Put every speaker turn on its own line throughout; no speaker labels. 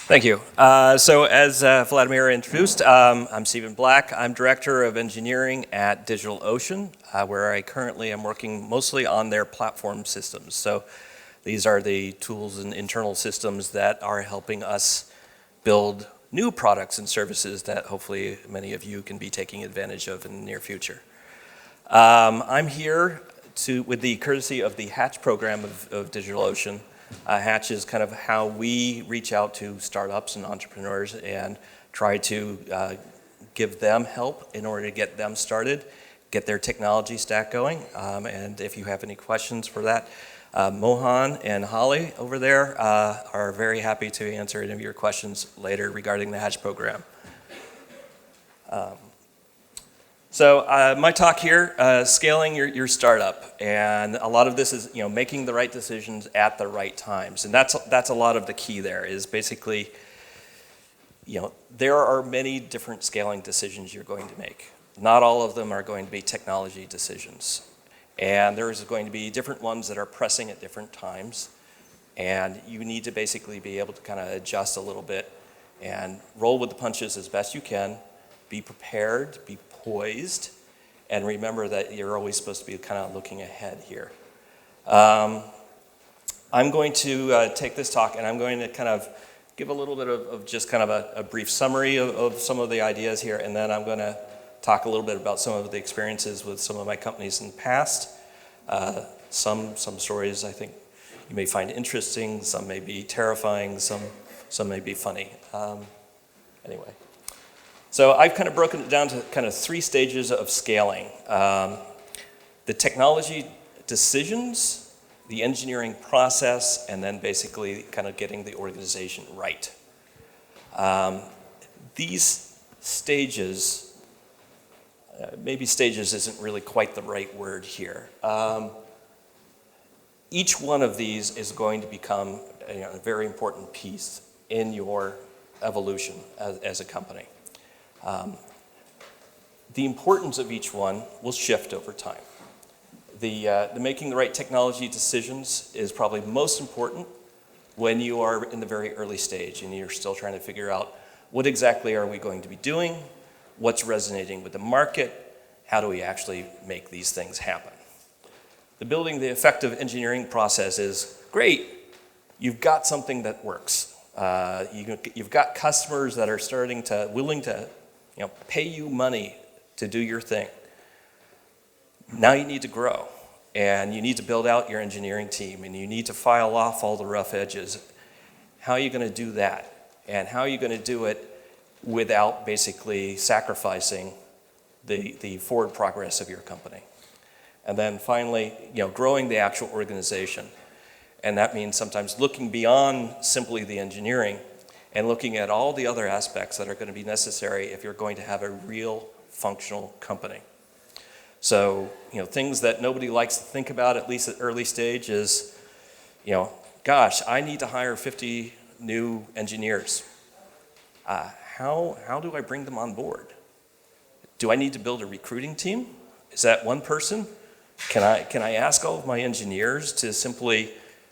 Thank you. So as Vladimir introduced, I'm Stephen Black. I'm Director of Engineering at DigitalOcean, where I currently am working mostly on their platform systems. So these are the tools and internal systems that are helping us build new products and services that hopefully many of you can be taking advantage of in the near future. I'm here with the courtesy of the Hatch program of DigitalOcean. Hatch is kind of how we reach out to startups and entrepreneurs and try to give them help in order to get them started, get their technology stack going. And if you have any questions for that, Mohan and Holly over there are very happy to answer any of your questions later regarding the Hatch program. So my talk here, scaling your startup, and a lot of this is making the right decisions at the right times, and that's a lot of the key there. Is basically there are many different scaling decisions you're going to make. Not all of them are going to be technology decisions, and there's going to be different ones that are pressing at different times, and you need to basically be able to kind of adjust a little bit and roll with the punches as best you can. Be prepared, be poised, and remember that you're always supposed to be kind of looking ahead here. I'm going to take this talk and I'm going to kind of give a little bit of just kind of a brief summary of some of the ideas here, and then I'm going to talk a little bit about some of the experiences with some of my companies in the past. Some stories I think you may find interesting, some may be terrifying, some may be funny. Anyway. So I've kind of broken it down to kind of three stages of scaling. The technology decisions, the engineering process, and then basically kind of getting the organization right. These stages, maybe stages isn't really quite the right word here. Each one of these is going to become a very important piece in your evolution as a company. The importance of each one will shift over time. The making the right technology decisions is probably most important when you are in the very early stage and you're still trying to figure out what exactly are we going to be doing, what's resonating with the market, how do we actually make these things happen. The building the effective engineering process is great. You've got something that works. You've got customers that are willing to pay you money to do your thing. Now you need to grow, and you need to build out your engineering team, and you need to file off all the rough edges. How are you going to do that? And how are you going to do it without basically sacrificing the forward progress of your company? And then finally, growing the actual organization. And that means sometimes looking beyond simply the engineering and looking at all the other aspects that are going to be necessary if you're going to have a real functional company. So, things that nobody likes to think about, at least at early stage, is, gosh, I need to hire 50 new engineers. How do I bring them on board? Do I need to build a recruiting team? Is that one person? Can I ask all of my engineers to simply,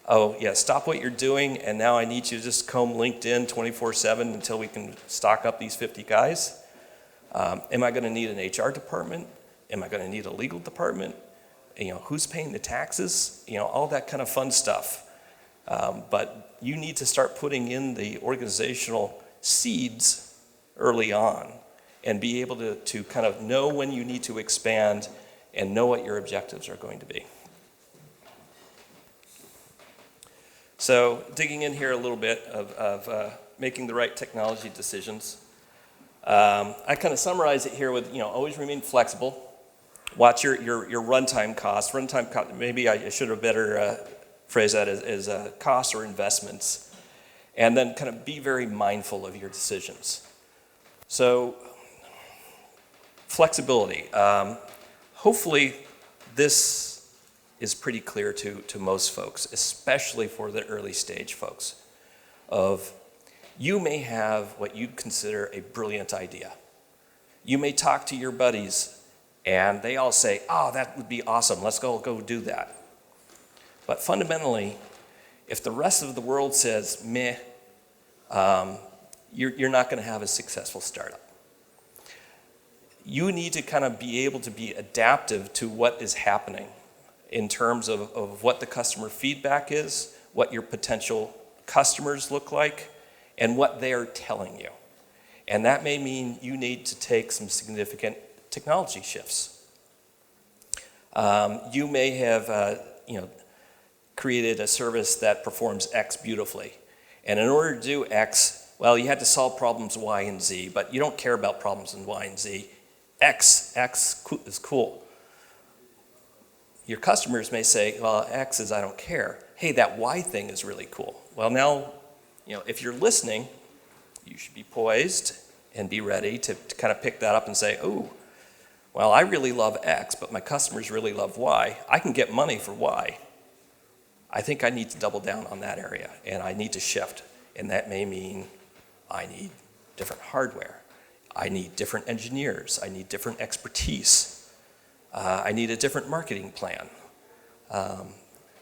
oh yeah, stop what you're doing, and now I need you to just comb LinkedIn 24/7 until we can stock up these 50 guys? Am I going to need an HR department? Am I going to need a legal department? Who's paying the taxes? All that kind of fun stuff. But you need to start putting in the organizational seeds early on and be able to kind of know when you need to expand and know what your objectives are going to be. So digging in here a little bit of making the right technology decisions. I kind of summarize it here with, always remain flexible. Watch your runtime costs. Runtime cost, maybe I should have better phrased that as costs or investments. And then kind of be very mindful of your decisions. So flexibility. Hopefully this is pretty clear to most folks, especially for the early stage folks, of you may have what you'd consider a brilliant idea. You may talk to your buddies and they all say, oh, that would be awesome, let's go do that. But fundamentally, if the rest of the world says, meh, you're not going to have a successful startup. You need to kind of be able to be adaptive to what is happening in terms of what the customer feedback is, what your potential customers look like, and what they are telling you. And that may mean you need to take some significant technology shifts. You may have created a service that performs X beautifully. And in order to do X, well, you had to solve problems Y and Z, but you don't care about problems in Y and Z. X is cool. Your customers may say, well, X is I don't care. Hey, that Y thing is really cool. Well, now, if you're listening, you should be poised and be ready to kind of pick that up and say, oh, well, I really love X, but my customers really love Y. I can get money for Y. I think I need to double down on that area, and I need to shift. And that may mean I need different hardware. I need different engineers. I need different expertise. I need a different marketing plan.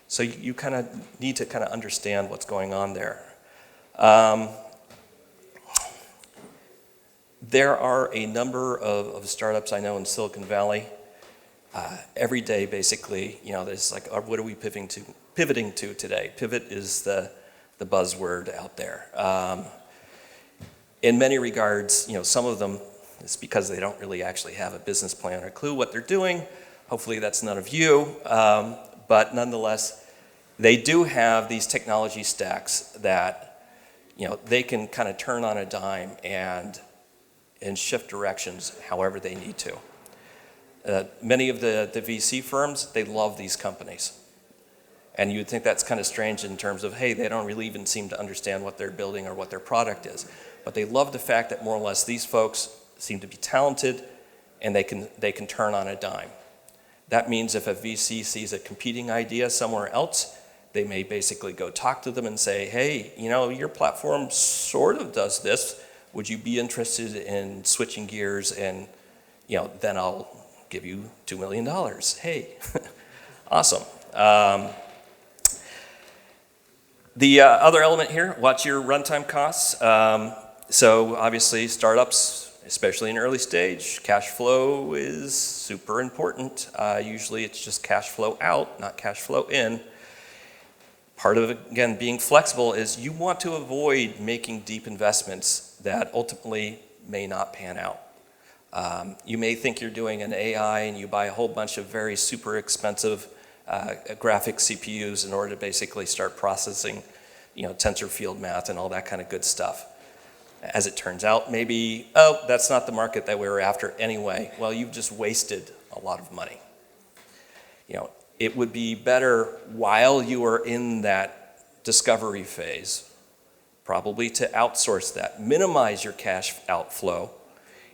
So you kind of need to kind of understand what's going on there. There are a number of startups I know in Silicon Valley. Every day, basically, there's like, what are we pivoting to today? Pivot is the buzzword out there. In many regards, some of them, it's because they don't really actually have a business plan or clue what they're doing. Hopefully that's none of you. But nonetheless, they do have these technology stacks that, they can kind of turn on a dime and shift directions however they need to. Many of the VC firms, they love these companies. And you'd think that's kind of strange in terms of, hey, they don't really even seem to understand what they're building or what their product is. But they love the fact that more or less these folks seem to be talented and they can turn on a dime. That means if a VC sees a competing idea somewhere else, they may basically go talk to them and say, hey, your platform sort of does this. Would you be interested in switching gears and, then I'll give you $2 million. Hey, awesome. The other element here, watch your runtime costs. So obviously startups, especially in early stage, cash flow is super important. Usually it's just cash flow out, not cash flow in. Part of, again, being flexible is you want to avoid making deep investments that ultimately may not pan out. You may think you're doing an AI and you buy a whole bunch of very super expensive graphic CPUs in order to basically start processing, tensor field math and all that kind of good stuff. As it turns out, maybe, that's not the market that we were after anyway. Well, you've just wasted a lot of money. It would be better while you are in that discovery phase, probably to outsource that, minimize your cash outflow.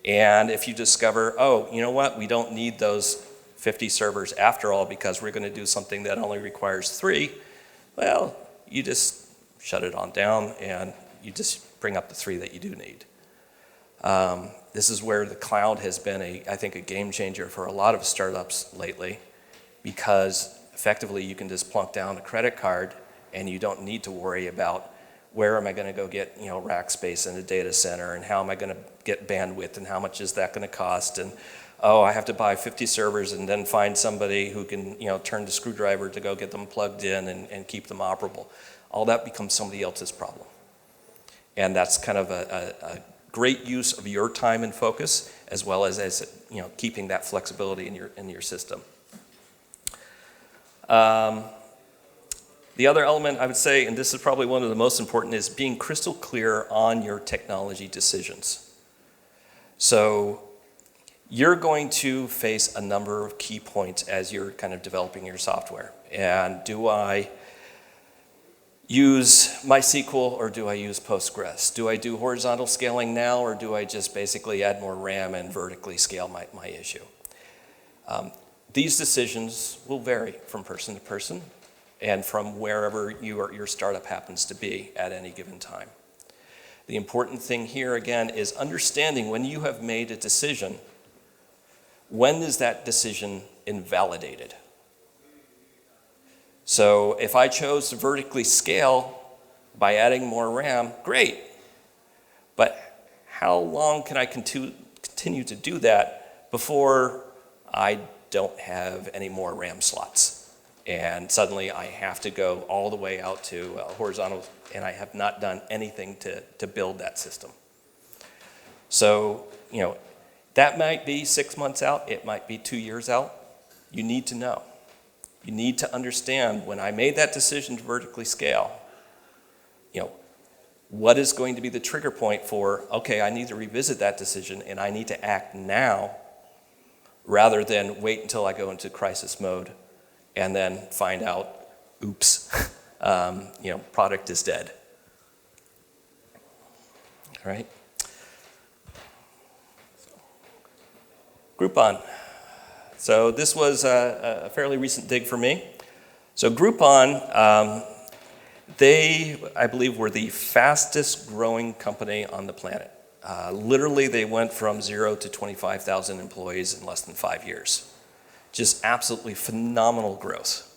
And if you discover, oh, you know what, we don't need those 50 servers after all because we're going to do something that only requires 3, well, you just shut it on down and you just bring up the 3 that you do need. This is where the cloud has been, I think, a game changer for a lot of startups lately, because effectively you can just plunk down a credit card and you don't need to worry about where am I going to go get rack space in a data center, and how am I going to get bandwidth, and how much is that going to cost, and oh, I have to buy 50 servers and then find somebody who can turn the screwdriver to go get them plugged in and keep them operable. All that becomes somebody else's problem. And that's kind of a great use of your time and focus, as well as keeping that flexibility in your system. The other element I would say, and this is probably one of the most important, is being crystal clear on your technology decisions. So you're going to face a number of key points as you're kind of developing your software. And do I use MySQL or do I use Postgres? Do I do horizontal scaling now, or do I just basically add more RAM and vertically scale my issue? These decisions will vary from person to person and from wherever your startup happens to be at any given time. The important thing here, again, is understanding when you have made a decision, when is that decision invalidated? So if I chose to vertically scale by adding more RAM, great. But how long can I continue to do that before I don't have any more RAM slots? And suddenly I have to go all the way out to horizontal, and I have not done anything to build that system. So, that might be 6 months out, it might be 2 years out. You need to know. You need to understand, when I made that decision to vertically scale, what is going to be the trigger point for, okay, I need to revisit that decision and I need to act now rather than wait until I go into crisis mode and then find out, oops, product is dead. All right. Groupon. So this was a fairly recent dig for me. So Groupon, they, I believe, were the fastest growing company on the planet. Literally, they went from 0 to 25,000 employees in less than 5 years. Just absolutely phenomenal growth.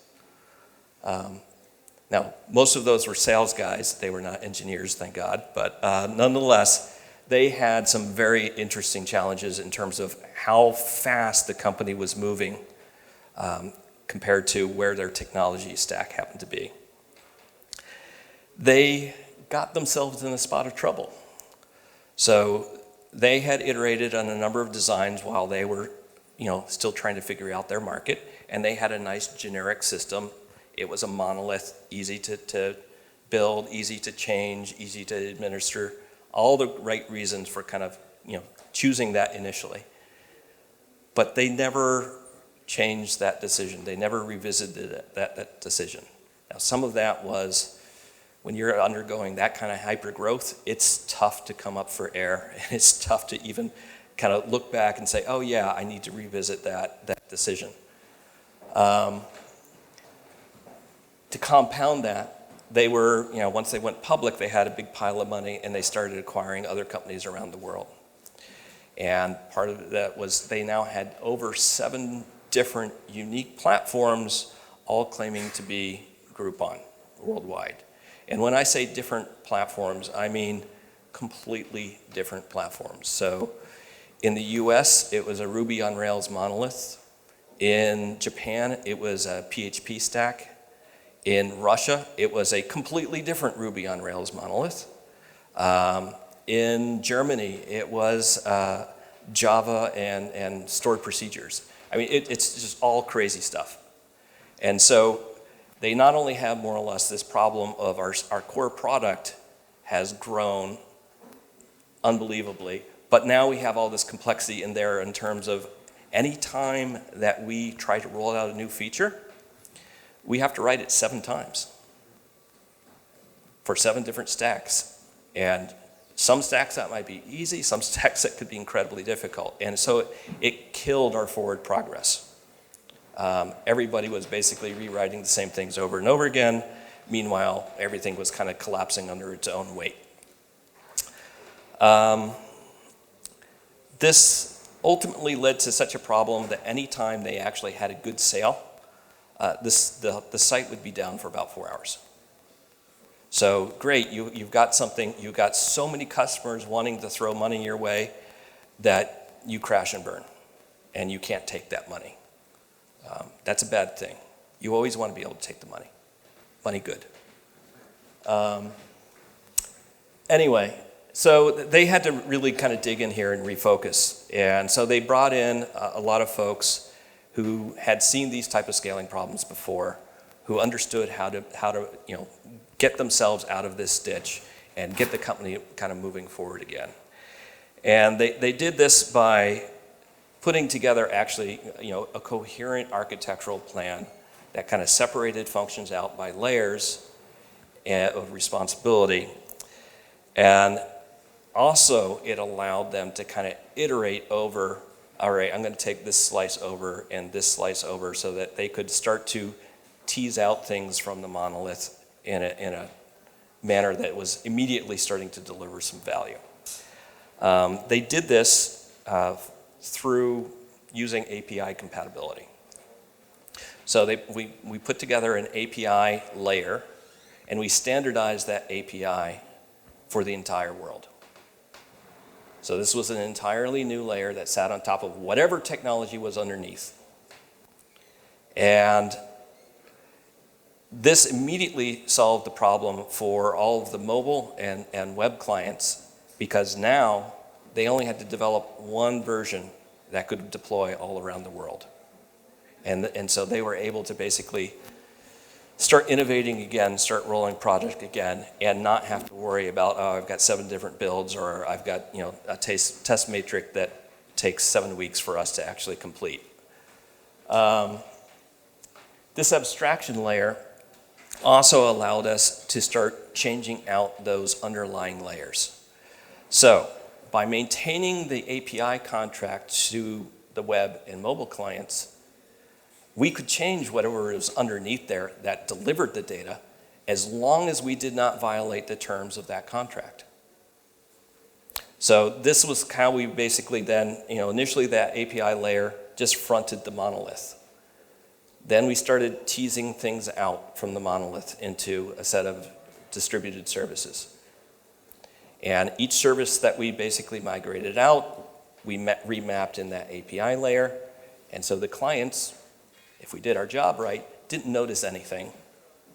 Now, most of those were sales guys. They were not engineers, thank God. But nonetheless, they had some very interesting challenges in terms of how fast the company was moving compared to where their technology stack happened to be. They got themselves in a spot of trouble. So they had iterated on a number of designs while they were, still trying to figure out their market, and they had a nice generic system. It was a monolith, easy to build, easy to change, easy to administer, all the right reasons for kind of, choosing that initially. But they never changed that decision. They never revisited that decision. Now, some of that was, when you're undergoing that kind of hyper growth, it's tough to come up for air, and it's tough to even kind of look back and say, oh yeah, I need to revisit that decision. To compound that, they were, once they went public, they had a big pile of money, and they started acquiring other companies around the world. And part of that was they now had over 7 different unique platforms, all claiming to be Groupon worldwide. And when I say different platforms, I mean completely different platforms. So in the US, it was a Ruby on Rails monolith. In Japan, it was a PHP stack. In Russia, it was a completely different Ruby on Rails monolith. In Germany, it was Java and stored procedures. I mean, it's just all crazy stuff. And so they not only have more or less this problem of our core product has grown unbelievably, but now we have all this complexity in there in terms of any time that we try to roll out a new feature, we have to write it 7 times for 7 different stacks. And some stacks that might be easy, some stacks that could be incredibly difficult. And so it killed our forward progress. Everybody was basically rewriting the same things over and over again. Meanwhile, everything was kind of collapsing under its own weight. This ultimately led to such a problem that any time they actually had a good sale, the site would be down for about 4 hours. So great, you've got something, you've got so many customers wanting to throw money your way that you crash and burn, and you can't take that money. That's a bad thing. You always want to be able to take the money. Money good. Anyway, so they had to really kind of dig in here and refocus. And so they brought in a lot of folks who had seen these type of scaling problems before, who understood how to get themselves out of this ditch and get the company kind of moving forward again. And they did this by putting together actually, a coherent architectural plan that kind of separated functions out by layers of responsibility. And also it allowed them to kind of iterate over, all right, I'm going to take this slice over and this slice over, so that they could start to tease out things from the monolith in a manner that was immediately starting to deliver some value. They did this through using API compatibility. So we put together an API layer, and we standardized that API for the entire world. So this was an entirely new layer that sat on top of whatever technology was underneath. And this immediately solved the problem for all of the mobile and web clients, because now they only had to develop one version that could deploy all around the world. And so they were able to basically start innovating again, start rolling project again, and not have to worry about, oh, I've got 7 different builds, or I've got a test matrix that takes 7 weeks for us to actually complete. This abstraction layer also allowed us to start changing out those underlying layers. So by maintaining the API contract to the web and mobile clients, we could change whatever was underneath there that delivered the data, as long as we did not violate the terms of that contract. So this was how we basically then, initially that API layer just fronted the monolith. Then we started teasing things out from the monolith into a set of distributed services. And each service that we basically migrated out, we remapped in that API layer. And so the clients, if we did our job right, didn't notice anything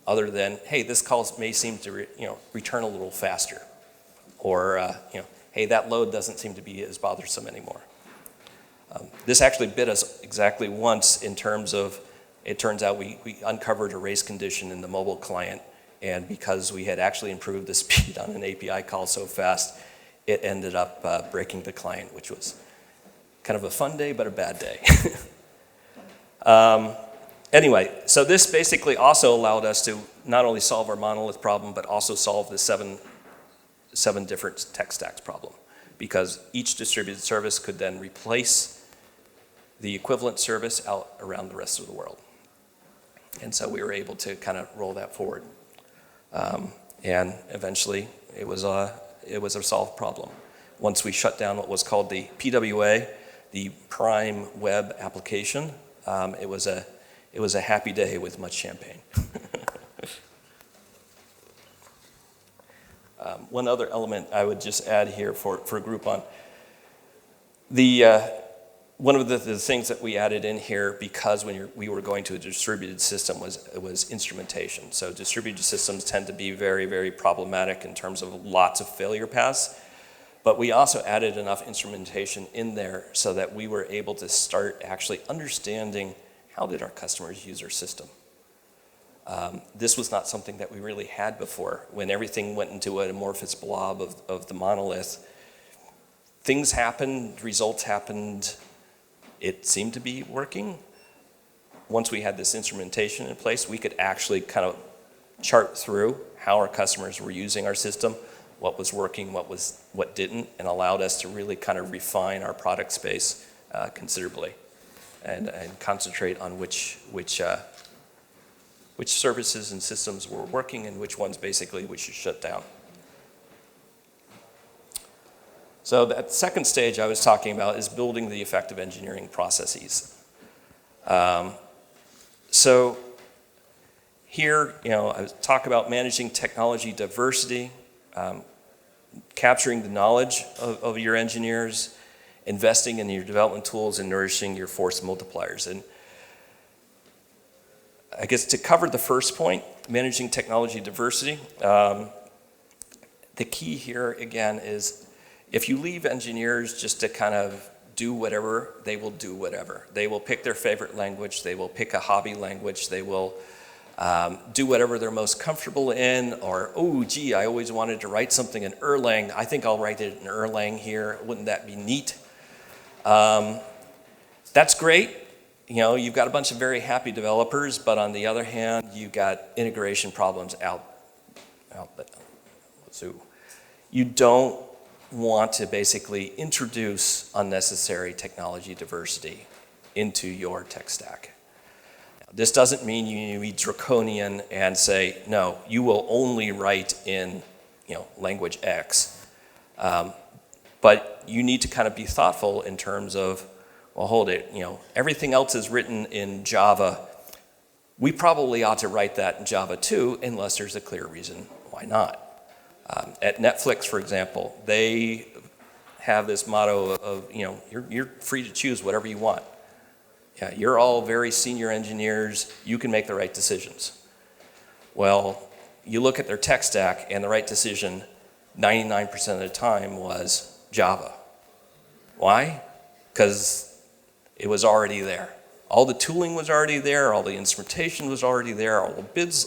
other than, hey, this call may seem to return a little faster. Or, hey, that load doesn't seem to be as bothersome anymore. This actually bit us exactly once in terms of, it turns out we uncovered a race condition in the mobile client, and because we had actually improved the speed on an API call so fast, it ended up breaking the client, which was kind of a fun day, but a bad day. Anyway, so this basically also allowed us to not only solve our monolith problem, but also solve the seven different tech stacks problem, because each distributed service could then replace the equivalent service out around the rest of the world. And so we were able to kind of roll that forward. And eventually it was a solved problem. Once we shut down what was called the PWA, the Prime Web Application, it was a happy day with much champagne. One other element I would just add here for Groupon. One of the things that we added in here, because when we were going to a distributed system, was instrumentation. So distributed systems tend to be very, very problematic in terms of lots of failure paths. But we also added enough instrumentation in there so that we were able to start actually understanding, how did our customers use our system? This was not something that we really had before. When everything went into an amorphous blob of the monolith, things happened, results happened. It seemed to be working. Once we had this instrumentation in place, we could actually kind of chart through how our customers were using our system, what was working, what didn't, and allowed us to really kind of refine our product space considerably, and concentrate on which services and systems were working and which ones basically we should shut down. So that second stage I was talking about is building the effective engineering processes. So here, I talk about managing technology diversity, capturing the knowledge of your engineers, investing in your development tools, and nourishing your force multipliers. And I guess to cover the first point, managing technology diversity, the key here again is, if you leave engineers just to kind of do whatever, they will do whatever. They will pick their favorite language, they will pick a hobby language, they will do whatever they're most comfortable in, or, oh, gee, I always wanted to write something in Erlang. I think I'll write it in Erlang here. Wouldn't that be neat? That's great. You've got a bunch of very happy developers, but on the other hand, you've got integration problems out the wazoo. You don't want to basically introduce unnecessary technology diversity into your tech stack. Now, this doesn't mean you need to be draconian and say, no, you will only write in language X. But you need to kind of be thoughtful in terms of, well, hold it, everything else is written in Java. We probably ought to write that in Java too, unless there's a clear reason why not. At Netflix, for example, they have this motto of you're free to choose whatever you want. Yeah, you're all very senior engineers. You can make the right decisions. Well, you look at their tech stack, and the right decision 99% of the time was Java. Why? Because it was already there. All the tooling was already there, all the instrumentation was already there, all the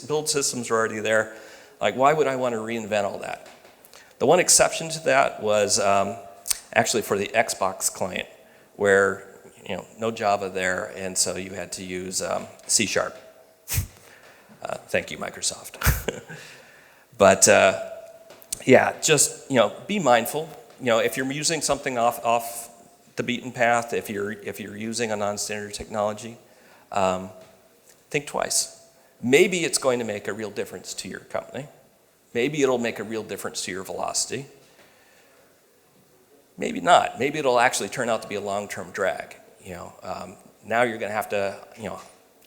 build systems were already there. Like, why would I want to reinvent all that? The one exception to that was actually for the Xbox client, where no Java there, and so you had to use C#. Thank you, Microsoft. But yeah, just be mindful. If you're using something off the beaten path, if you're using a non-standard technology, think twice. Maybe it's going to make a real difference to your company. Maybe it'll make a real difference to your velocity. Maybe not. Maybe it'll actually turn out to be a long-term drag. Now you're going to have to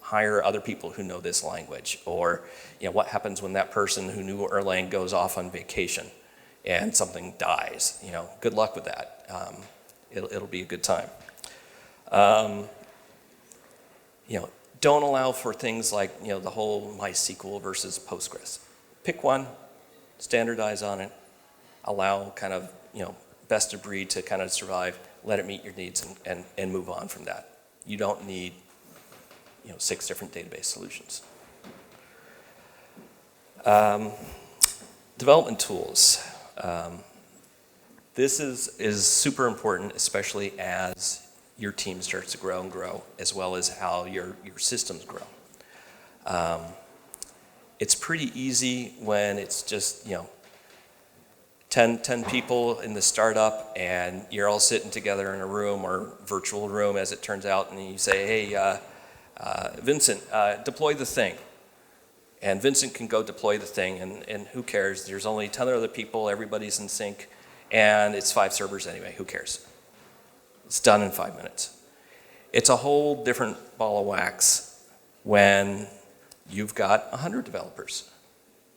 hire other people who know this language, or what happens when that person who knew Erlang goes off on vacation and something dies. Good luck with that. It'll be a good time. Don't allow for things like the whole MySQL versus Postgres. Pick one, standardize on it, allow kind of best of breed to kind of survive. Let it meet your needs and move on from that. You don't need 6 different database solutions. Development tools. This is super important, especially as your team starts to grow and grow, as well as how your systems grow. It's pretty easy when it's just 10 people in the startup, and you're all sitting together in a room, or virtual room as it turns out, and you say, hey, Vincent, deploy the thing. And Vincent can go deploy the thing, and who cares? There's only 10 other people, everybody's in sync, and it's 5 servers anyway, who cares? It's done in 5 minutes. It's a whole different ball of wax when you've got 100 developers.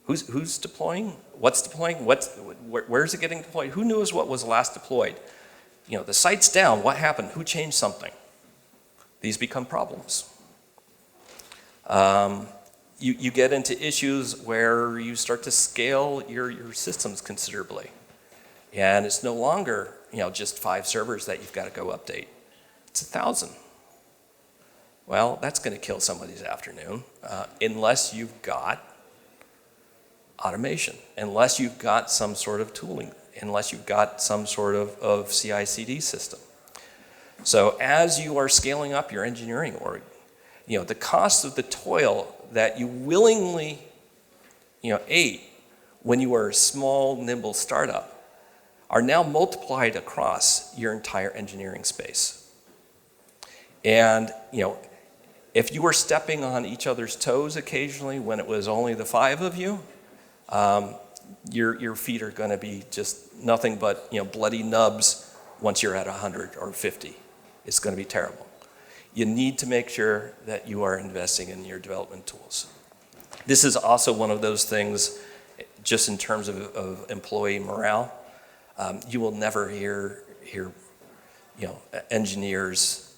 Who's deploying? What's deploying? Where's it getting deployed? Who knows what was last deployed? The site's down. What happened? Who changed something? These become problems. You get into issues where you start to scale your systems considerably. And it's no longer just 5 servers that you've got to go update. It's 1,000. Well, that's going to kill somebody's afternoon unless you've got automation, unless you've got some sort of tooling, unless you've got some sort of CI/CD system. So as you are scaling up your engineering org, the cost of the toil that you willingly ate when you were a small, nimble startup are now multiplied across your entire engineering space. And if you were stepping on each other's toes occasionally when it was only the 5 of you, your feet are going to be just nothing but bloody nubs once you're at 100 or 50. It's going to be terrible. You need to make sure that you are investing in your development tools. This is also one of those things, just in terms of employee morale. You will never hear engineers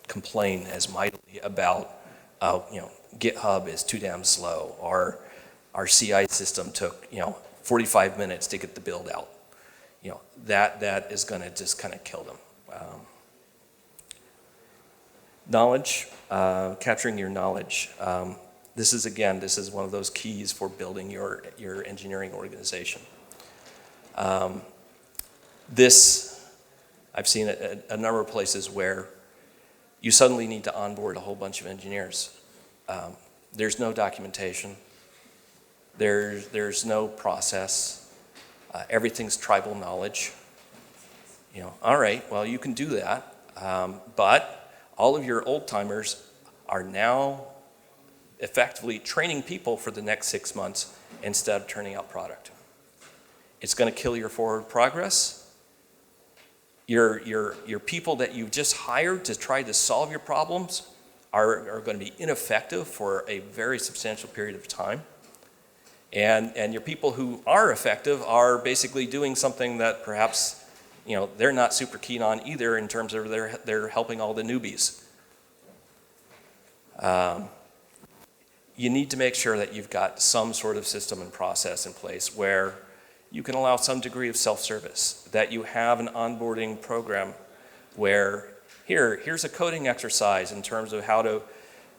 complain as mightily about GitHub is too damn slow, or our CI system took 45 minutes to get the build out. That is going to just kind of kill them. Knowledge, capturing your knowledge. This is one of those keys for building your engineering organization. I've seen it a number of places where you suddenly need to onboard a whole bunch of engineers. There's no documentation. There's no process. Everything's tribal knowledge. All right, well, you can do that, but all of your old timers are now effectively training people for the next 6 months instead of turning out product. It's going to kill your forward progress. Your people that you've just hired to try to solve your problems are going to be ineffective for a very substantial period of time. And your people who are effective are basically doing something that perhaps they're not super keen on either in terms of they're helping all the newbies. You need to make sure that you've got some sort of system and process in place where you can allow some degree of self-service, that you have an onboarding program where here's a coding exercise in terms of how to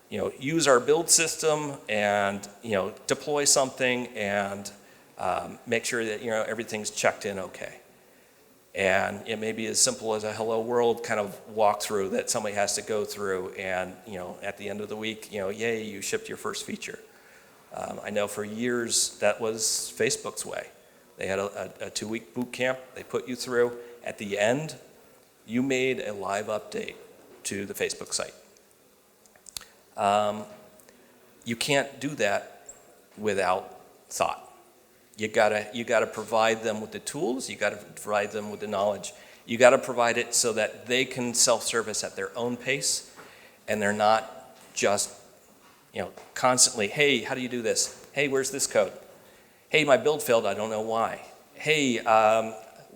use our build system and deploy something and make sure that everything's checked in okay. And it may be as simple as a hello world kind of walkthrough that somebody has to go through, and at the end of the week, yay, you shipped your first feature. I know for years that was Facebook's way. They had a 2-week boot camp they put you through. At the end, you made a live update to the Facebook site. You can't do that without thought. You gotta provide them with the tools, you gotta provide them with the knowledge. You gotta provide it so that they can self-service at their own pace, and they're not just constantly, hey, how do you do this? Hey, where's this code? Hey, my build failed, I don't know why. Hey,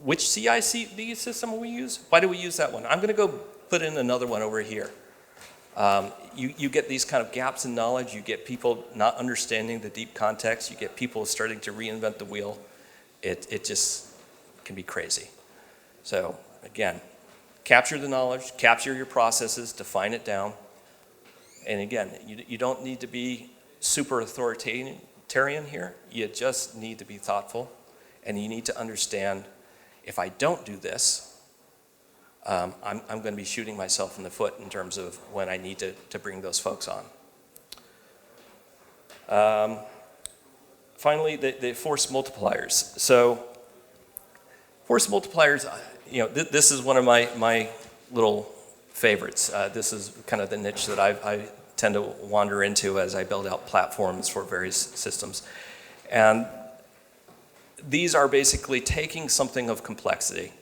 which CI/CD system we use? Why do we use that one? I'm gonna go put in another one over here. You get these kind of gaps in knowledge, you get people not understanding the deep context, you get people starting to reinvent the wheel. It just can be crazy. So again, capture the knowledge, capture your processes, define it down. And again, you don't need to be super authoritarian here, you just need to be thoughtful, and you need to understand, if I don't do this, I'm going to be shooting myself in the foot in terms of when I need to bring those folks on. Finally, the force multipliers. So force multipliers, this is one of my little favorites. This is kind of the niche that I tend to wander into as I build out platforms for various systems. And these are basically taking something of complexity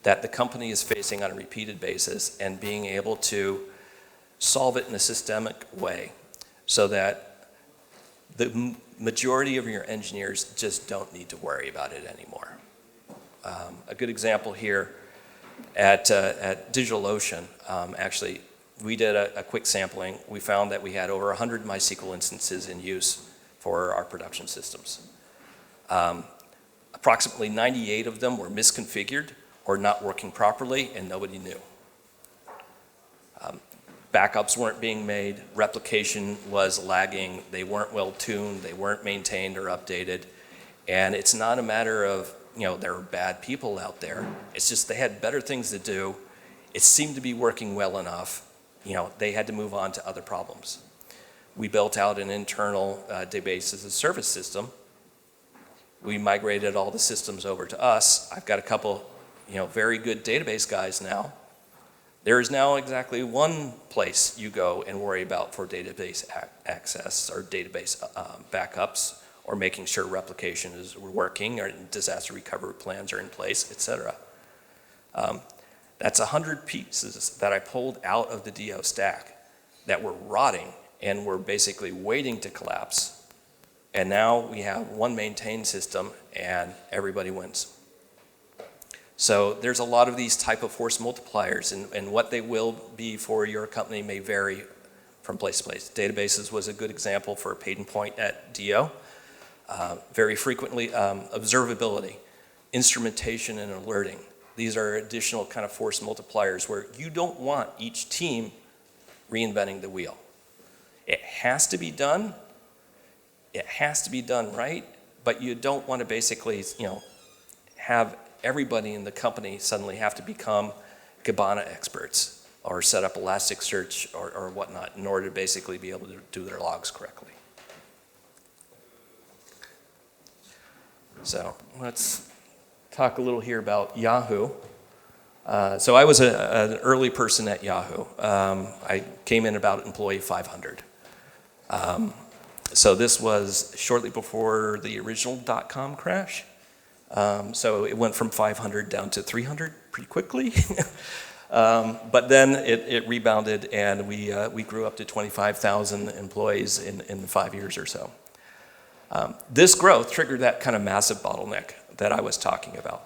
that the company is facing on a repeated basis and being able to solve it in a systemic way so that the majority of your engineers just don't need to worry about it anymore. A good example here at DigitalOcean, actually, we did a quick sampling. We found that we had over 100 MySQL instances in use for our production systems. Approximately 98 of them were misconfigured or not working properly, and nobody knew. Backups weren't being made, replication was lagging, they weren't well tuned, they weren't maintained or updated, and it's not a matter of, there were bad people out there, it's just they had better things to do, it seemed to be working well enough, they had to move on to other problems. We built out an internal database as a service system. We migrated all the systems over to us. I've got a couple very good database guys now. There is now exactly one place you go and worry about for database access or database backups or making sure replication is working or disaster recovery plans are in place, etc. That's 100 pieces that I pulled out of the DO stack that were rotting and were basically waiting to collapse. And now we have one maintained system and everybody wins. So there's a lot of these type of force multipliers, and what they will be for your company may vary from place to place. Databases was a good example for a pain point at DO. Very frequently, observability, instrumentation and alerting. These are additional kind of force multipliers where you don't want each team reinventing the wheel. It has to be done. It has to be done right, but you don't want to basically, have everybody in the company suddenly have to become Kibana experts or set up Elasticsearch or whatnot in order to basically be able to do their logs correctly. So let's talk a little here about Yahoo. So I was an early person at Yahoo. I came in about employee 500. So this was shortly before the original .com crash. So it went from 500 down to 300 pretty quickly. But then it rebounded and we grew up to 25,000 employees in 5 years or so. This growth triggered that kind of massive bottleneck that I was talking about,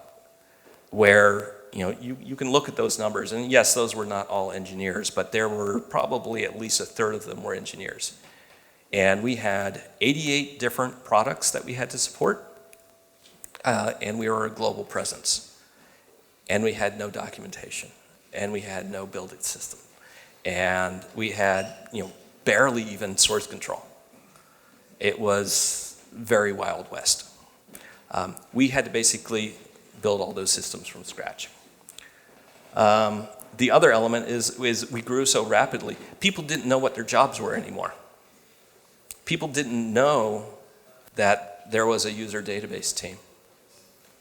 where you can look at those numbers, and yes, those were not all engineers, but there were probably at least a third of them were engineers. And we had 88 different products that we had to support, and we were a global presence. And we had no documentation, and we had no build-it system. And we had, barely even source control. It was very Wild West. We had to basically build all those systems from scratch. The other element is we grew so rapidly, people didn't know what their jobs were anymore. People didn't know that there was a user database team.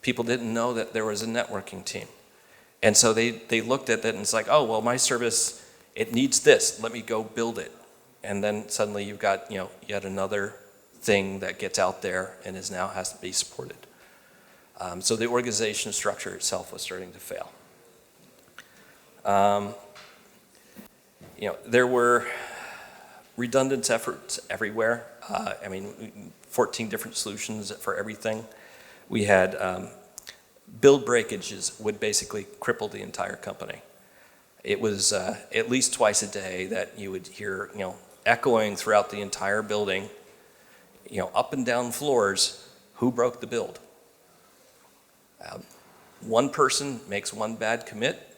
People didn't know that there was a networking team. And so they looked at that and it's like, oh, well, my service, it needs this, let me go build it. And then suddenly you've got, yet another thing that gets out there and now has to be supported. So the organization structure itself was starting to fail. There were redundant efforts everywhere. 14 different solutions for everything. We had build breakages would basically cripple the entire company. It was at least twice a day that you would hear, echoing throughout the entire building, up and down floors, who broke the build? One person makes one bad commit,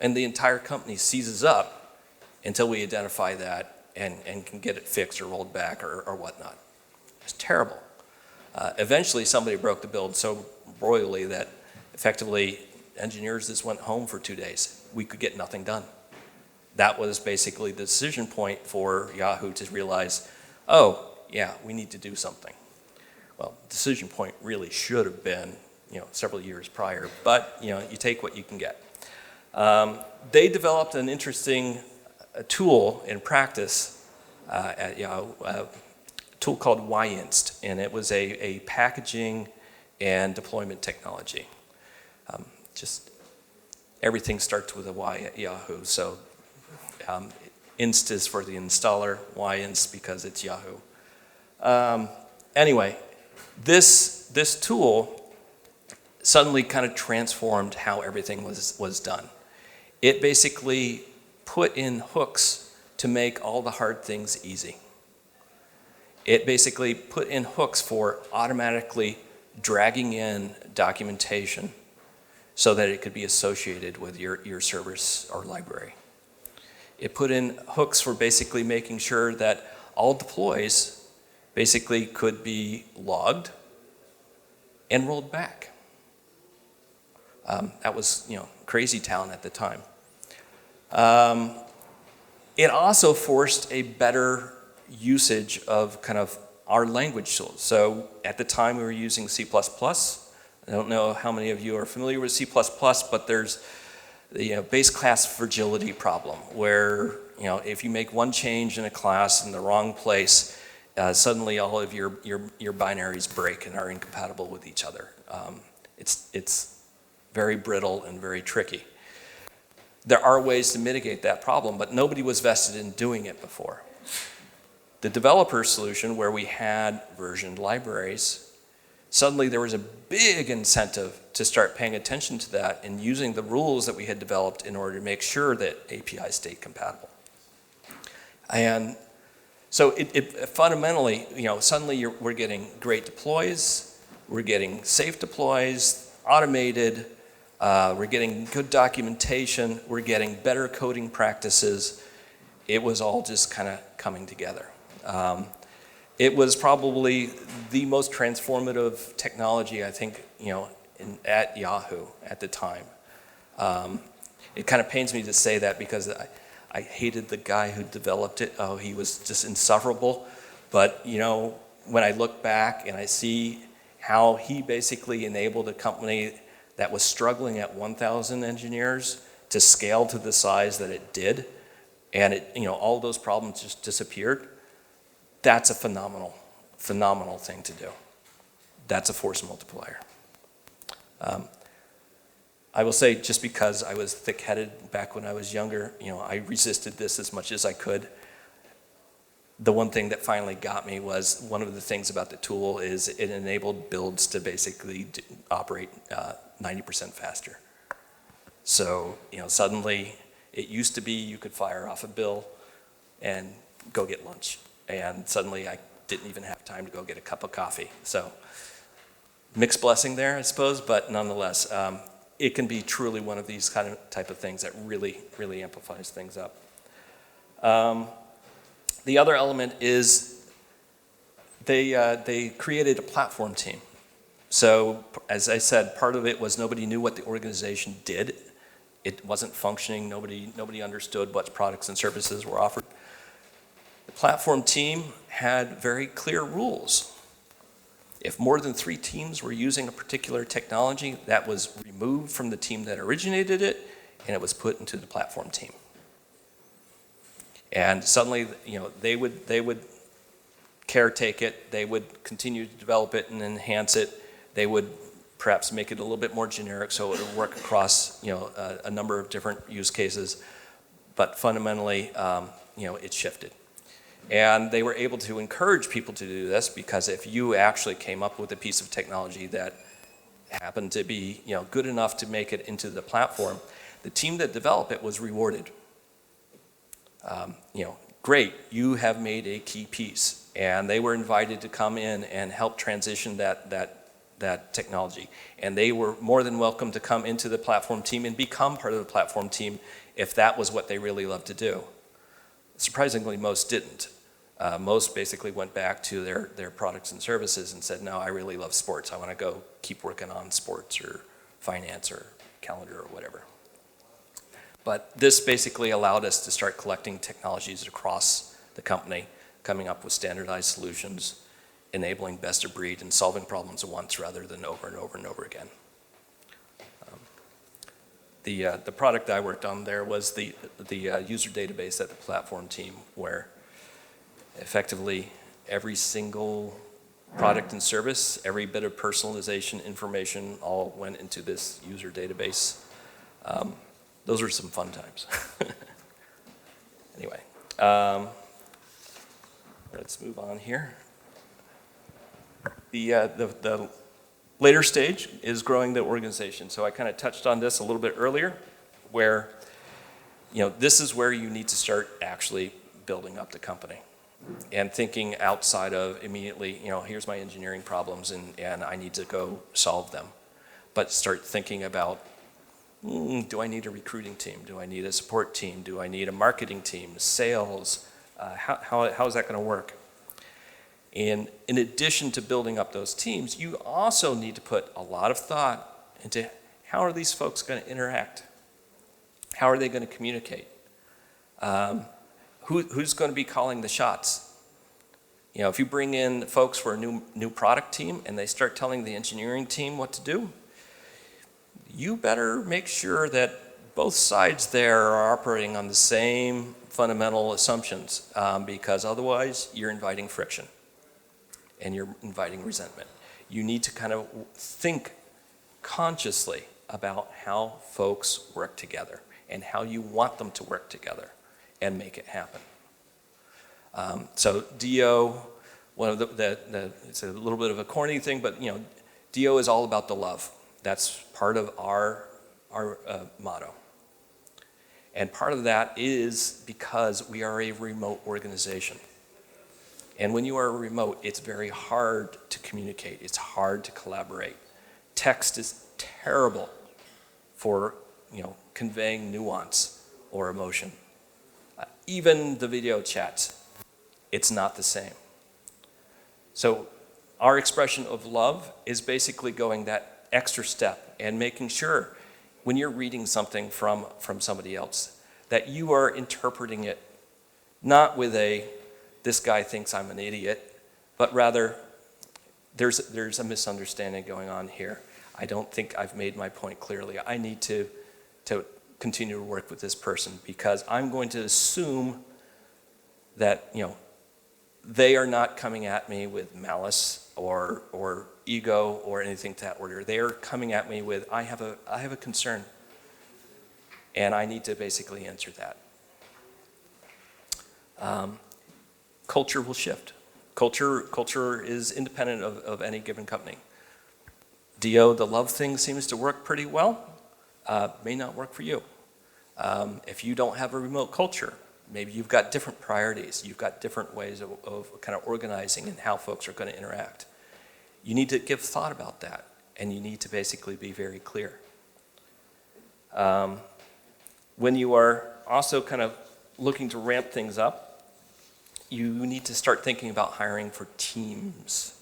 and the entire company seizes up until we identify that and can get it fixed or rolled back or whatnot. It's terrible. Eventually, somebody broke the build so royally that effectively engineers just went home for 2 days. We could get nothing done. That was basically the decision point for Yahoo to realize, oh, yeah, we need to do something. Well, decision point really should have been, several years prior, but, you take what you can get. They developed an interesting tool in practice at Yahoo, a tool called YInst, and it was a packaging and deployment technology. Just everything starts with a Y at Yahoo, so Inst is for the installer, YInst because it's Yahoo. Anyway, this tool suddenly kind of transformed how everything was done. It basically put in hooks to make all the hard things easy. It basically put in hooks for automatically dragging in documentation so that it could be associated with your service or library. It put in hooks for basically making sure that all deploys basically could be logged and rolled back. That was, crazy town at the time. It also forced a better usage of kind of our language tools. So at the time we were using C++. I don't know how many of you are familiar with C++, but there's the base class fragility problem where, if you make one change in a class in the wrong place, suddenly all of your binaries break and are incompatible with each other. It's very brittle and very tricky. There are ways to mitigate that problem, but nobody was vested in doing it before. The developer solution, where we had versioned libraries, suddenly there was a big incentive to start paying attention to that and using the rules that we had developed in order to make sure that APIs stayed compatible. And so it fundamentally, suddenly we're getting great deploys, we're getting safe deploys, automated, we're getting good documentation, we're getting better coding practices. It was all just kind of coming together. It was probably the most transformative technology, I think, at Yahoo at the time. It kind of pains me to say that because I hated the guy who developed it. Oh, he was just insufferable. But, when I look back and I see how he basically enabled a company that was struggling at 1,000 engineers to scale to the size that it did, and all those problems just disappeared, that's a phenomenal thing to do. That's a force multiplier. I will say, just because I was thick-headed back when I was younger, I resisted this as much as I could. The one thing that finally got me was, one of the things about the tool is it enabled builds to basically operate 90% faster. So, suddenly it used to be you could fire off a bill and go get lunch. And suddenly I didn't even have time to go get a cup of coffee. So mixed blessing there, I suppose, but nonetheless, it can be truly one of these type of things that really, really amplifies things up. The other element is they created a platform team. So as I said, part of it was nobody knew what the organization did. It wasn't functioning. Nobody understood what products and services were offered. The platform team had very clear rules. If more than 3 teams were using a particular technology, that was removed from the team that originated it, and it was put into the platform team. And suddenly, they would caretake it, they would continue to develop it and enhance it, they would perhaps make it a little bit more generic so it would work across a number of different use cases, but fundamentally it shifted. And they were able to encourage people to do this because if you actually came up with a piece of technology that happened to be good enough to make it into the platform, the team that developed it was rewarded. Great, you have made a key piece. And they were invited to come in and help transition that technology. And they were more than welcome to come into the platform team and become part of the platform team if that was what they really loved to do. Surprisingly, most didn't. Most basically went back to their products and services and said, no, I really love sports. I want to go keep working on sports or finance or calendar or whatever. But this basically allowed us to start collecting technologies across the company, coming up with standardized solutions, enabling best of breed and solving problems once rather than over and over and over again. The product I worked on there was the user database at the platform team, where effectively every single product and service, every bit of personalization information all went into this user database. Those were some fun times. Anyway, let's move on here. The later stage is growing the organization. So I kind of touched on this a little bit earlier, where this is where you need to start actually building up the company and thinking outside of immediately, here's my engineering problems and I need to go solve them. But start thinking about, do I need a recruiting team? Do I need a support team? Do I need a marketing team? Sales? How is that going to work? And in addition to building up those teams, you also need to put a lot of thought into how are these folks going to interact? How are they going to communicate? Who's going to be calling the shots? If you bring in folks for a new product team and they start telling the engineering team what to do, you better make sure that both sides there are operating on the same fundamental assumptions, because otherwise you're inviting friction and you're inviting resentment. You need to kind of think consciously about how folks work together and how you want them to work together and make it happen. So DO, one of it's a little bit of a corny thing, but DO is all about the love. That's part of our motto. And part of that is because we are a remote organization. And when you are remote, it's very hard to communicate. It's hard to collaborate. Text is terrible for conveying nuance or emotion. Even the video chats, it's not the same. So our expression of love is basically going that extra step and making sure when you're reading something from somebody else that you are interpreting it not with this guy thinks I'm an idiot, but rather there's a misunderstanding going on here. I don't think I've made my point clearly. I need to continue to work with this person because I'm going to assume that they are not coming at me with malice or ego or anything to that order. They are coming at me with I have a concern, and I need to basically answer that. Culture will shift. Culture is independent of any given company. DO, the love thing seems to work pretty well. may not work for you. If you don't have a remote culture, maybe you've got different priorities. You've got different ways of kind of organizing and how folks are going to interact. You need to give thought about that, and you need to basically be very clear. When you are also kind of looking to ramp things up, you need to start thinking about hiring for teams.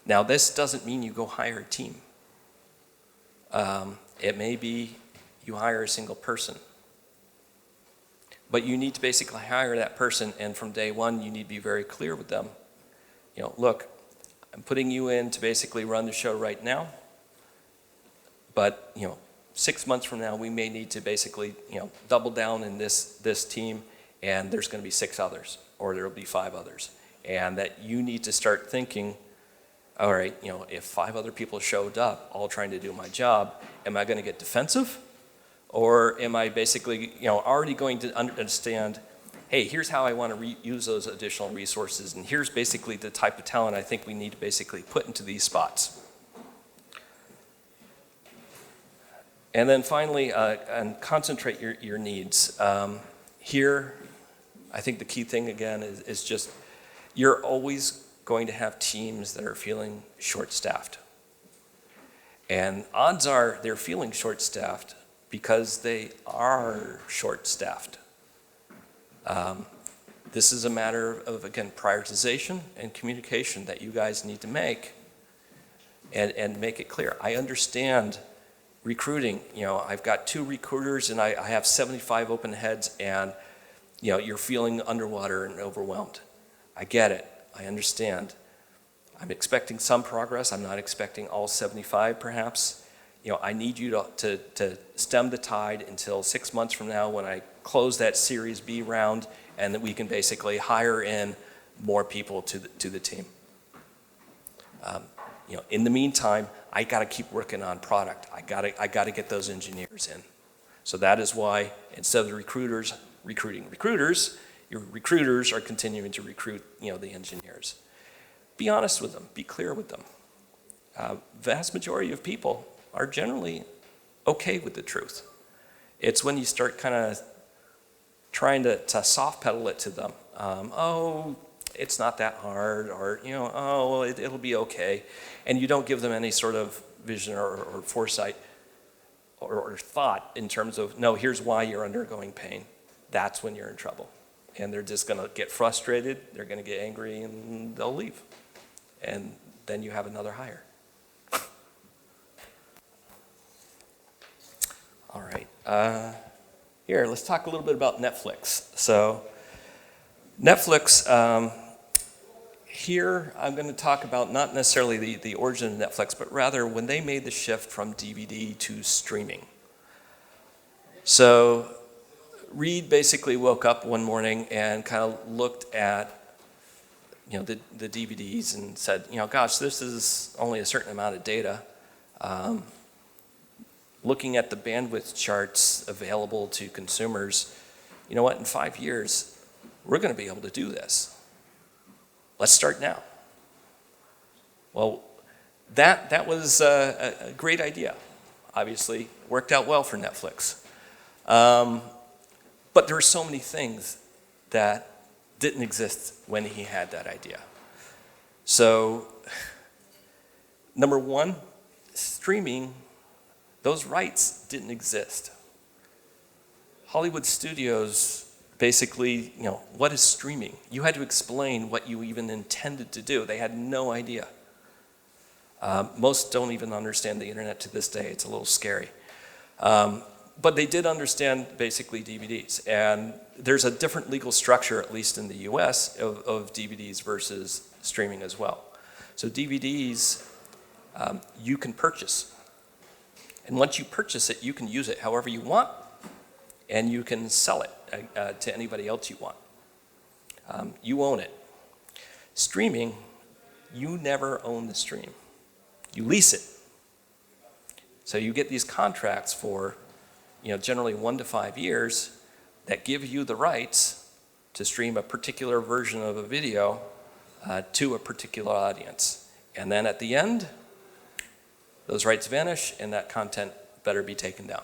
Now, this doesn't mean you go hire a team. It may be you hire a single person. But you need to basically hire that person, and from day one, you need to be very clear with them. You know, look, I'm putting you in to basically run the show right now, but 6 months from now, we may need to basically double down in this team, and there's going to be 6 others, or there will be 5 others, and that you need to start thinking, all right, if 5 other people showed up, all trying to do my job, am I going to get defensive? Or am I basically, already going to understand, hey, here's how I want to use those additional resources, and here's basically the type of talent I think we need to basically put into these spots. And then finally, and concentrate your needs. Here, I think the key thing again is just, you're always going to have teams that are feeling short-staffed. And odds are they're feeling short-staffed because they are short-staffed. This is a matter of, again, prioritization and communication that you guys need to make and make it clear. I understand recruiting. I've got 2 recruiters and I have 75 open heads, and you're feeling underwater and overwhelmed. I get it. I understand. I'm expecting some progress. I'm not expecting all 75 perhaps. I need you to stem the tide until 6 months from now when I close that Series B round, and that we can basically hire in more people to the team. In the meantime, I got to keep working on product. I got to get those engineers in. So that is why instead of the recruiters recruiting recruiters, your recruiters are continuing to recruit the engineers. Be honest with them. Be clear with them. Vast majority of people are generally okay with the truth. It's when you start kind of trying to soft pedal it to them. Oh, it's not that hard, or oh, well, it'll be okay, and you don't give them any sort of vision or foresight or thought in terms of, no, here's why you're undergoing pain. That's when you're in trouble, and they're just going to get frustrated. They're going to get angry, and they'll leave, and then you have another hire. All right. Here, let's talk a little bit about Netflix. So, Netflix, here I'm going to talk about not necessarily the origin of Netflix, but rather when they made the shift from DVD to streaming. So, Reed basically woke up one morning and kind of looked at the DVDs and said, gosh, this is only a certain amount of data. Looking at the bandwidth charts available to consumers, you know what, in 5 years, we're going to be able to do this. Let's start now. Well, that was a great idea. Obviously, worked out well for Netflix. But there are so many things that didn't exist when he had that idea. So, number one, streaming, those rights didn't exist. Hollywood studios basically, what is streaming? You had to explain what you even intended to do. They had no idea. Most don't even understand the internet to this day. It's a little scary. But they did understand basically DVDs. And there's a different legal structure, at least in the US, of DVDs versus streaming as well. So DVDs, you can purchase. And once you purchase it, you can use it however you want, and you can sell it to anybody else you want. You own it. Streaming, you never own the stream. You lease it. So you get these contracts for, generally 1 to 5 years that give you the rights to stream a particular version of a video to a particular audience. And then at the end, those rights vanish and that content better be taken down.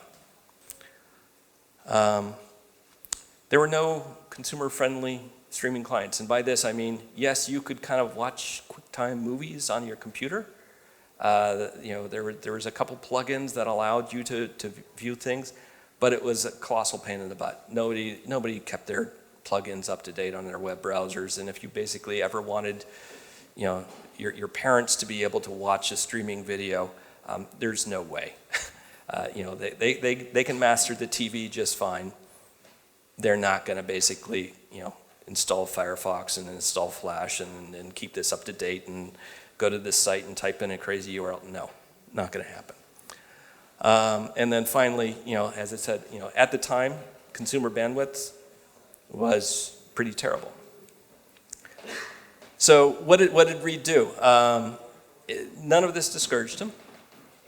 There were no consumer-friendly streaming clients, and by this I mean, yes, you could kind of watch QuickTime movies on your computer. There was a couple plugins that allowed you to view things, but it was a colossal pain in the butt. Nobody kept their plugins up to date on their web browsers, and if you basically ever wanted, your parents to be able to watch a streaming video, there's no way. They can master the TV just fine. They're not going to basically, install Firefox and install Flash and keep this up to date and go to this site and type in a crazy URL. No, not going to happen. And then finally, as I said, at the time, consumer bandwidth was pretty terrible. So what did Reed do? None of this discouraged him.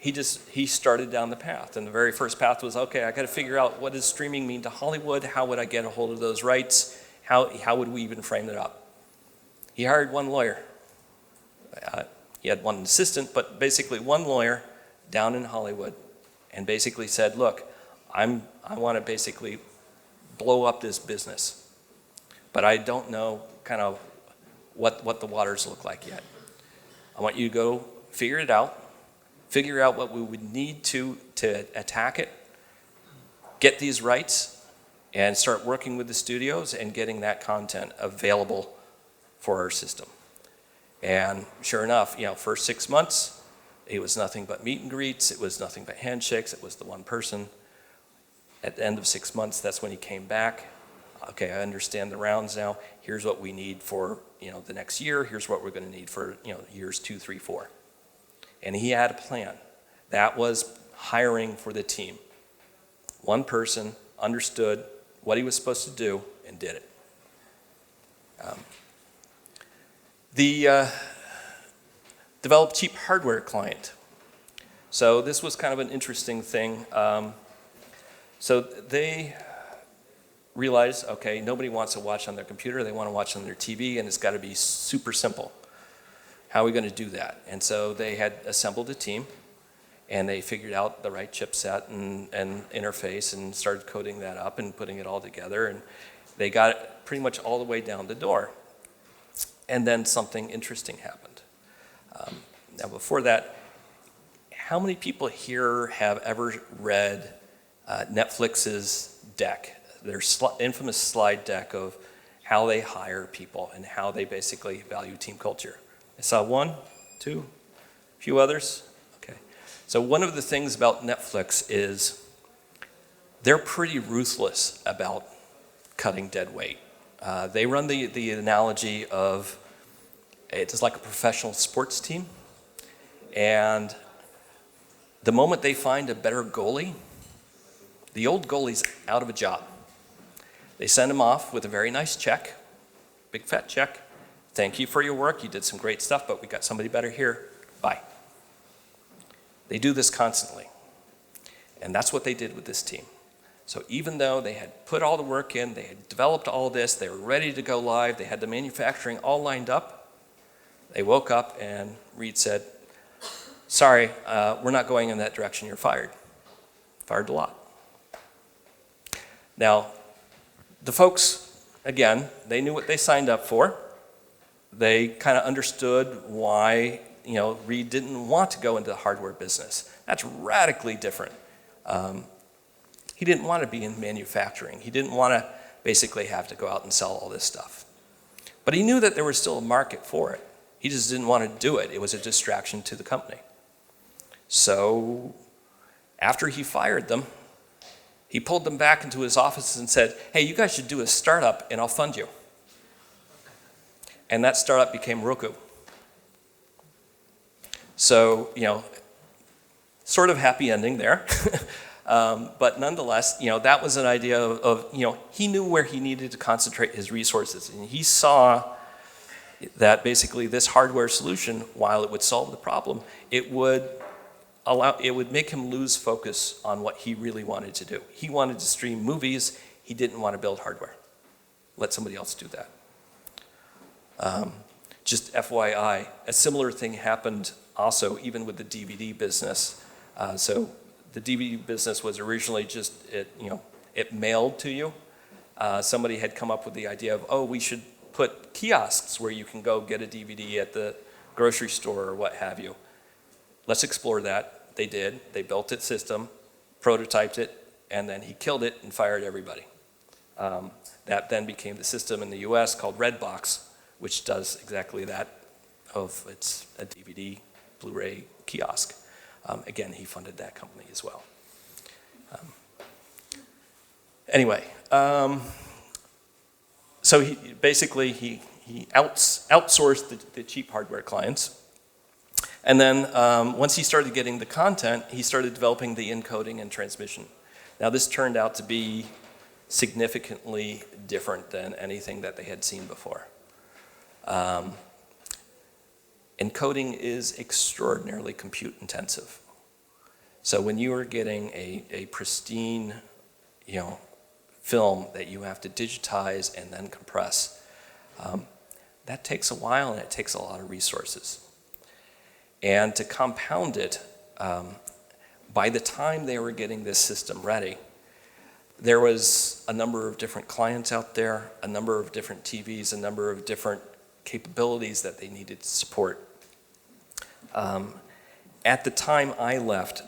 He started down the path, and the very first path was, okay, I got to figure out what does streaming mean to Hollywood? How would I get a hold of those rights? How would we even frame it up? He hired one lawyer. He had one assistant, but basically one lawyer down in Hollywood, and basically said, look, I want to basically blow up this business, but I don't know kind of what the waters look like yet. I want you to go figure it out. Figure out what we would need to attack it, get these rights, and start working with the studios and getting that content available for our system. And sure enough, first 6 months, it was nothing but meet and greets, it was nothing but handshakes, it was the one person. At the end of 6 months, that's when he came back. Okay, I understand the rounds now. Here's what we need for the next year. Here's what we're going to need for years 2, 3, 4. And he had a plan. That was hiring for the team. One person understood what he was supposed to do and did it. Developed cheap hardware client. So this was kind of an interesting thing. So they realized, okay, nobody wants to watch on their computer. They want to watch on their TV, and it's got to be super simple. How are we going to do that? And so they had assembled a team, and they figured out the right chipset and interface and started coding that up and putting it all together, and they got it pretty much all the way down the door. And then something interesting happened. Now before that, how many people here have ever read Netflix's deck, their infamous slide deck of how they hire people and how they basically value team culture? I saw 1, 2, a few others. Okay. So one of the things about Netflix is they're pretty ruthless about cutting dead weight. They run the analogy of it's like a professional sports team, and the moment they find a better goalie, the old goalie's out of a job. They send him off with a very nice check, big fat check. Thank you for your work. You did some great stuff, but we got somebody better here. Bye. They do this constantly. And that's what they did with this team. So even though they had put all the work in, they had developed all this, they were ready to go live, they had the manufacturing all lined up, they woke up and Reed said, sorry, we're not going in that direction, you're fired. Fired a lot. Now, the folks, again, they knew what they signed up for. They kind of understood why Reed didn't want to go into the hardware business. That's radically different. He didn't want to be in manufacturing. He didn't want to basically have to go out and sell all this stuff. But he knew that there was still a market for it. He just didn't want to do it. It was a distraction to the company. So after he fired them, he pulled them back into his office and said, hey, you guys should do a startup and I'll fund you. And that startup became Roku. So, sort of happy ending there. But nonetheless, that was an idea of, he knew where he needed to concentrate his resources. And he saw that basically this hardware solution, while it would solve the problem, it would make him lose focus on what he really wanted to do. He wanted to stream movies. He didn't want to build hardware. Let somebody else do that. Just FYI, a similar thing happened also even with the DVD business. So the DVD business was originally just, it mailed to you. Somebody had come up with the idea of, oh, we should put kiosks where you can go get a DVD at the grocery store or what have you. Let's explore that. They did. They built its system, prototyped it, and then he killed it and fired everybody. That then became the system in the US called Redbox, which does exactly that. It's a DVD, Blu-ray kiosk. Again, he funded that company as well. Anyway, so he outsourced the cheap hardware clients. And then once he started getting the content, he started developing the encoding and transmission. Now this turned out to be significantly different than anything that they had seen before. Encoding is extraordinarily compute intensive. So when you are getting a pristine, film that you have to digitize and then compress, that takes a while and it takes a lot of resources. And to compound it, by the time they were getting this system ready, there was a number of different clients out there, a number of different TVs, a number of different capabilities that they needed to support. At the time I left,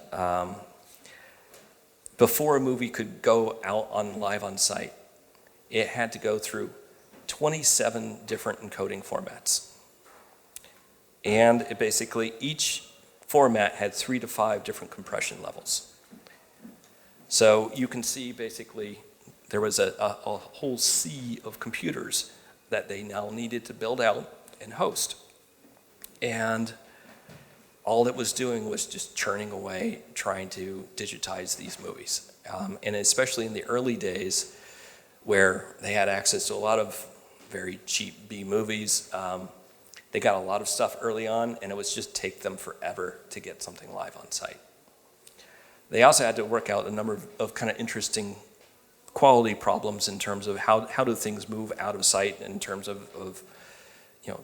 before a movie could go out live on site, it had to go through 27 different encoding formats. And each format had 3 to 5 different compression levels. So you can see there was a whole sea of computers that they now needed to build out and host. And all it was doing was just churning away, trying to digitize these movies. And especially in the early days where they had access to a lot of very cheap B movies, they got a lot of stuff early on, and it was just take them forever to get something live on site. They also had to work out a number of kind of interesting quality problems in terms of how do things move out of sight in terms of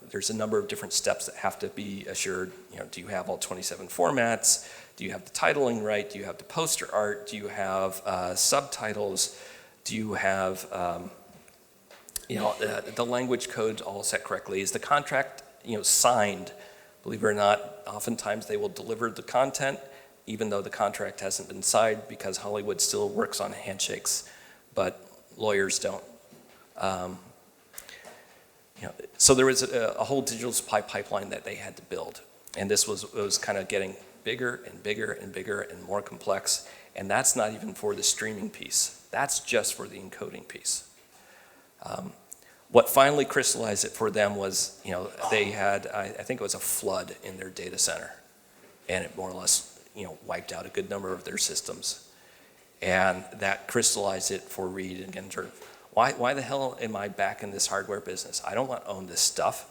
there's a number of different steps that have to be assured. Do you have all 27 formats? Do you have the titling right? Do you have the poster art? Do you have subtitles? Do you have the language codes all set correctly? Is the contract signed? Believe it or not, oftentimes they will deliver the content even though the contract hasn't been signed because Hollywood still works on handshakes, but lawyers don't. So there was a whole digital supply pipeline that they had to build, and this was kind of getting bigger and bigger and bigger and more complex, and that's not even for the streaming piece. That's just for the encoding piece. What finally crystallized it for them was, they had, I think it was a flood in their data center, and it more or less, wiped out a good number of their systems, and that crystallized it for Reed and Ginter. Why the hell am I back in this hardware business? I don't want to own this stuff.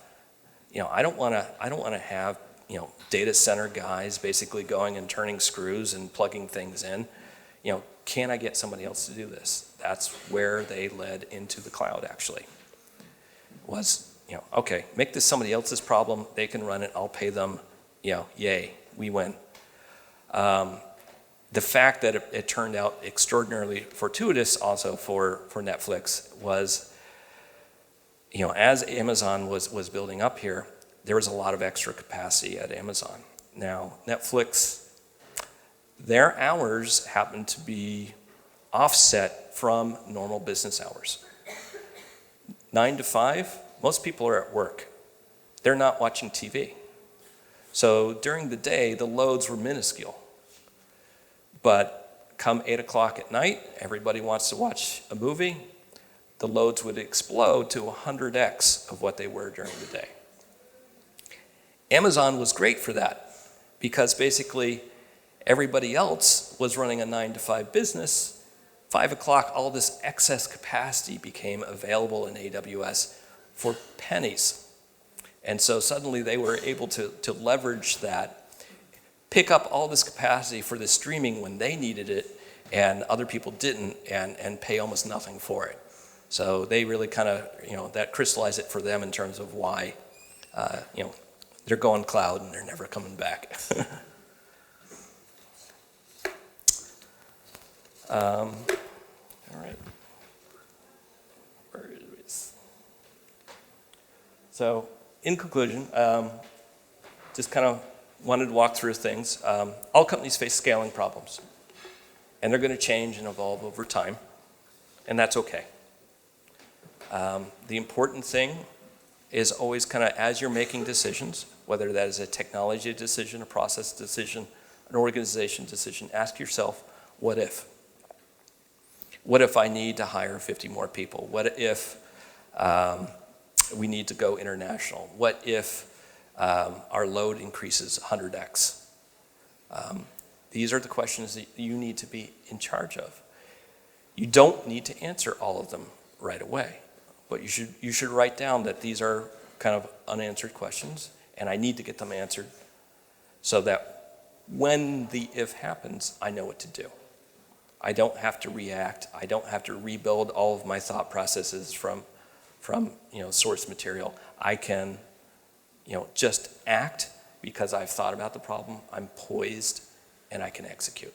I don't want to have data center guys basically going and turning screws and plugging things in. Can I get somebody else to do this? That's where they led into the cloud. Actually, was okay, make this somebody else's problem. They can run it. I'll pay them. Yay, we win. The fact that it turned out extraordinarily fortuitous also for Netflix was, as Amazon was building up here, there was a lot of extra capacity at Amazon. Now, Netflix, their hours happen to be offset from normal business hours. 9 to 5, most people are at work. They're not watching TV. So during the day, the loads were minuscule. But come 8 o'clock at night, everybody wants to watch a movie. The loads would explode to 100x of what they were during the day. Amazon was great for that because basically everybody else was running a 9 to 5 business. 5 o'clock, all this excess capacity became available in AWS for pennies. And so suddenly they were able to leverage that, pick up all this capacity for the streaming when they needed it and other people didn't, and pay almost nothing for it. So they really kind of, that crystallized it for them in terms of why, they're going cloud and they're never coming back. All right. Where is So, in conclusion, just kind of wanted to walk through things. All companies face scaling problems, and they're going to change and evolve over time, and that's okay. The important thing is always kind of, as you're making decisions, whether that is a technology decision, a process decision, an organization decision, ask yourself, what if? What if I need to hire 50 more people? What if we need to go international? What if our load increases 100x? These are the questions that you need to be in charge of. You don't need to answer all of them right away, but you should write down that these are kind of unanswered questions, and I need to get them answered so that when the if happens, I know what to do. I don't have to react. I don't have to rebuild all of my thought processes from source material. I can just act because I've thought about the problem, I'm poised, and I can execute.